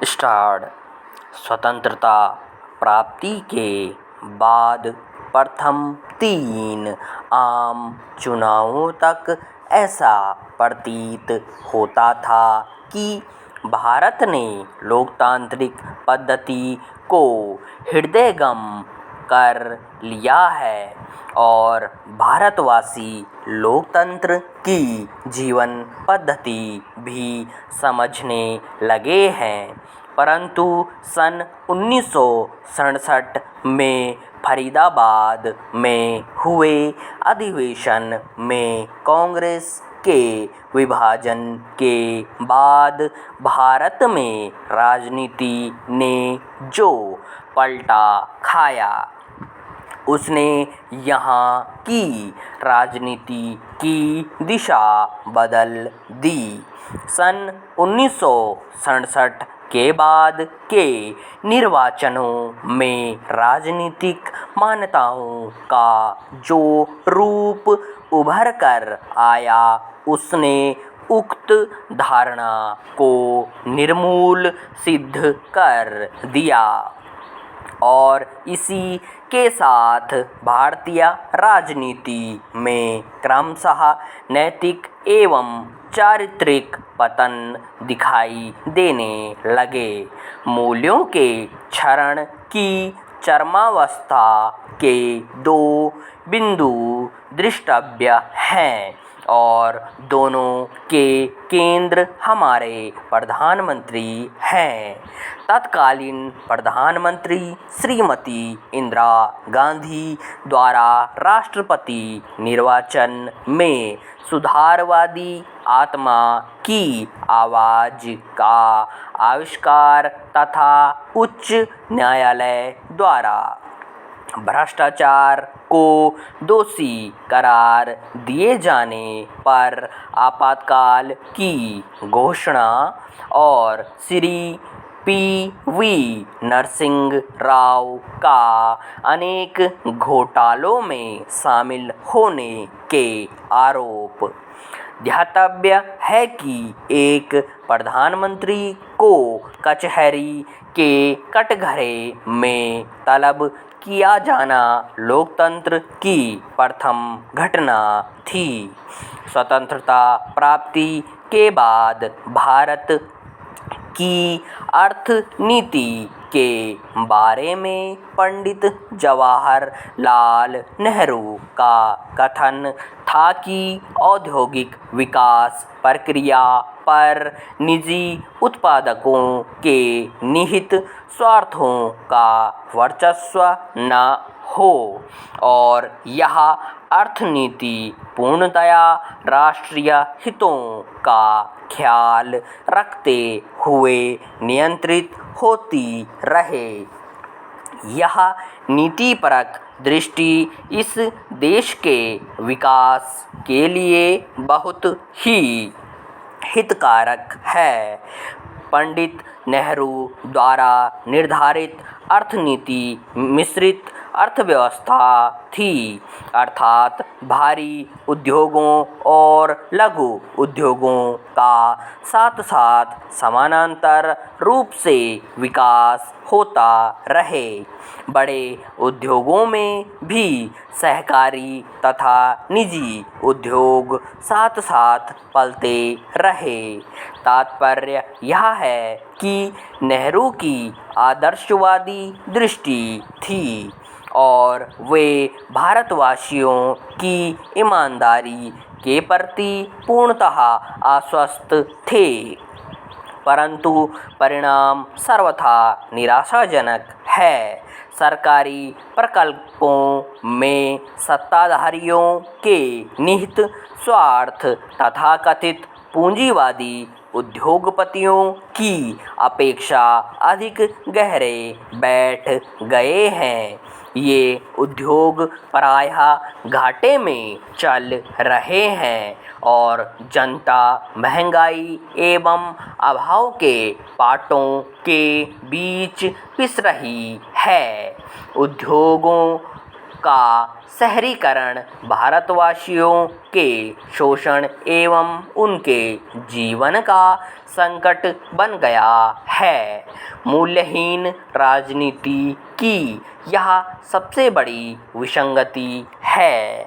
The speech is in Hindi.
स्टार्ट। स्वतंत्रता प्राप्ति के बाद प्रथम 3 आम चुनावों तक ऐसा प्रतीत होता था कि भारत ने लोकतांत्रिक पद्धति को हृदयंगम कर लिया है और भारतवासी लोकतंत्र की जीवन पद्धति भी समझने लगे हैं। परंतु सन 1967 में फरीदाबाद में हुए अधिवेशन में कांग्रेस के विभाजन के बाद भारत में राजनीति ने जो पलटा खाया उसने यहाँ की राजनीति की दिशा बदल दी। सन 1967 के बाद के निर्वाचनों में राजनीतिक मान्यताओं का जो रूप उभर कर आया उसने उक्त धारणा को निर्मूल सिद्ध कर दिया और इसी के साथ भारतीय राजनीति में क्रमशः नैतिक एवं चारित्रिक पतन दिखाई देने लगे। मूल्यों के क्षरण की चरमावस्था के 2 बिंदु दृष्टव्य हैं और दोनों के केंद्र हमारे प्रधानमंत्री हैं। तत्कालीन प्रधानमंत्री श्रीमती इंदिरा गांधी द्वारा राष्ट्रपति निर्वाचन में सुधारवादी आत्मा की आवाज़ का आविष्कार तथा उच्च न्यायालय द्वारा भ्रष्टाचार को दोषी करार दिए जाने पर आपातकाल की घोषणा और श्री पी.वी. नरसिंह राव का अनेक घोटालों में शामिल होने के आरोप। ध्यातव्य है कि एक प्रधानमंत्री को कचहरी के कटघरे में तलब किया जाना लोकतंत्र की प्रथम घटना थी। स्वतंत्रता प्राप्ति के बाद भारत की अर्थनीति के बारे में पंडित जवाहरलाल नेहरू का कथन था कि औद्योगिक विकास प्रक्रिया पर निजी उत्पादकों के निहित स्वार्थों का वर्चस्व न हो और यह अर्थनीति पूर्णतया राष्ट्रीय हितों का ख्याल रखते हुए नियंत्रित होती रहे। यह नीतिपरक दृष्टि इस देश के विकास के लिए बहुत ही हितकारक है। पंडित नेहरू द्वारा निर्धारित अर्थनीति मिश्रित अर्थव्यवस्था थी, अर्थात भारी उद्योगों और लघु उद्योगों का साथ साथ समानांतर रूप से विकास होता रहे। बड़े उद्योगों में भी सहकारी तथा निजी उद्योग साथ साथ पलते रहे। तात्पर्य यह है कि नेहरू की आदर्शवादी दृष्टि थी और वे भारतवासियों की ईमानदारी के प्रति पूर्णतः आश्वस्त थे। परंतु परिणाम सर्वथा निराशाजनक है। सरकारी प्रकल्पों में सत्ताधारियों के निहित स्वार्थ तथाकथित पूंजीवादी उद्योगपतियों की अपेक्षा अधिक गहरे बैठ गए हैं। ये उद्योग प्रायः घाटे में चल रहे हैं और जनता महंगाई एवं अभाव के पाटों के बीच पिस रही है। उद्योगों का शहरीकरण भारतवासियों के शोषण एवं उनके जीवन का संकट बन गया है। मूल्यहीन राजनीति की यह सबसे बड़ी विसंगति है।